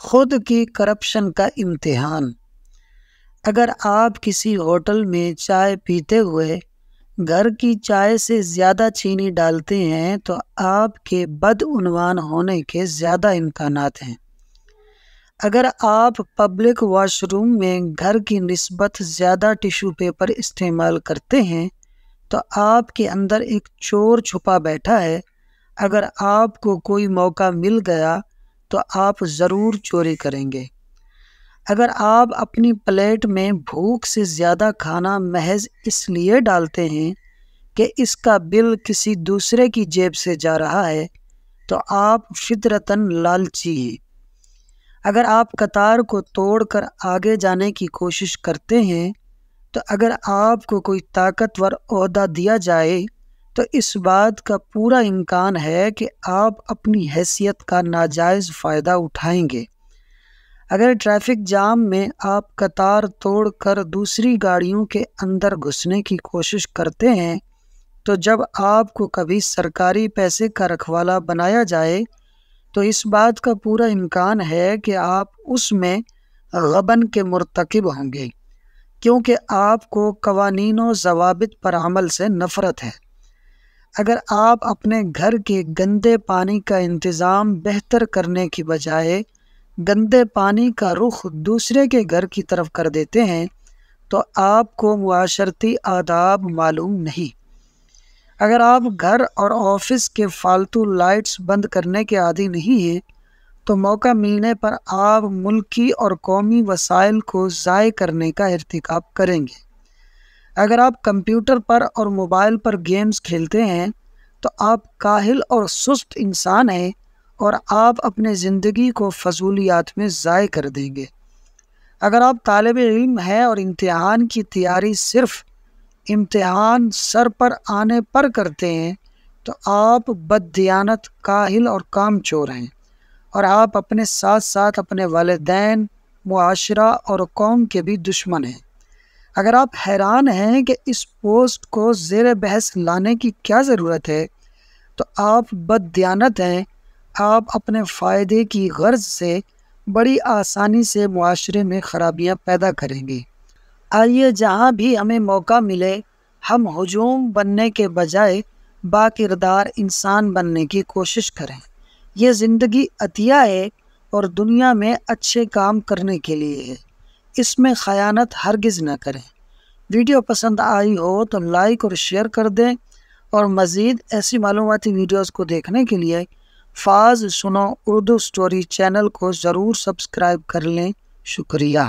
خود کی کرپشن کا امتحان۔ اگر آپ کسی ہوٹل میں چائے پیتے ہوئے گھر کی چائے سے زیادہ چینی ڈالتے ہیں تو آپ کے بدعنوان ہونے کے زیادہ امکانات ہیں۔ اگر آپ پبلک واش روم میں گھر کی نسبت زیادہ ٹیشو پیپر استعمال کرتے ہیں تو آپ کے اندر ایک چور چھپا بیٹھا ہے۔ اگر آپ کو کوئی موقع مل گیا تو آپ ضرور چوری کریں گے۔ اگر آپ اپنی پلیٹ میں بھوک سے زیادہ کھانا محض اس لیے ڈالتے ہیں کہ اس کا بل کسی دوسرے کی جیب سے جا رہا ہے تو آپ فطرتاً لالچی ہیں۔ اگر آپ قطار کو توڑ کر آگے جانے کی کوشش کرتے ہیں تو اگر آپ کو کوئی طاقتور عہدہ دیا جائے تو اس بات کا پورا امکان ہے کہ آپ اپنی حیثیت کا ناجائز فائدہ اٹھائیں گے۔ اگر ٹریفک جام میں آپ قطار توڑ کر دوسری گاڑیوں کے اندر گھسنے کی کوشش کرتے ہیں تو جب آپ کو کبھی سرکاری پیسے کا رکھوالا بنایا جائے تو اس بات کا پورا امکان ہے کہ آپ اس میں غبن کے مرتکب ہوں گے، کیونکہ آپ کو قوانین و ضوابط پر عمل سے نفرت ہے۔ اگر آپ اپنے گھر کے گندے پانی کا انتظام بہتر کرنے کی بجائے گندے پانی کا رخ دوسرے کے گھر کی طرف کر دیتے ہیں تو آپ کو معاشرتی آداب معلوم نہیں۔ اگر آپ گھر اور آفس کے فالتو لائٹس بند کرنے کے عادی نہیں ہیں تو موقع ملنے پر آپ ملکی اور قومی وسائل کو ضائع کرنے کا ارتکاب کریں گے۔ اگر آپ کمپیوٹر پر اور موبائل پر گیمز کھیلتے ہیں تو آپ کاہل اور سست انسان ہیں اور آپ اپنے زندگی کو فضولیات میں ضائع کر دیں گے۔ اگر آپ طالب علم ہیں اور امتحان کی تیاری صرف امتحان سر پر آنے پر کرتے ہیں تو آپ بددیانت، کاہل اور کام چور ہیں، اور آپ اپنے ساتھ ساتھ اپنے والدین، معاشرہ اور قوم کے بھی دشمن ہیں۔ اگر آپ حیران ہیں کہ اس پوسٹ کو زیر بحث لانے کی کیا ضرورت ہے تو آپ بددیانت ہیں۔ آپ اپنے فائدے کی غرض سے بڑی آسانی سے معاشرے میں خرابیاں پیدا کریں گے۔ آئیے جہاں بھی ہمیں موقع ملے ہم ہجوم بننے کے بجائے باکردار انسان بننے کی کوشش کریں۔ یہ زندگی عطیہ ہے اور دنیا میں اچھے کام کرنے کے لیے ہے، اس میں خیانت ہرگز نہ کریں۔ ویڈیو پسند آئی ہو تو لائک اور شیئر کر دیں، اور مزید ایسی معلوماتی ویڈیوز کو دیکھنے کے لیے فاز سنو اردو سٹوری چینل کو ضرور سبسکرائب کر لیں۔ شکریہ۔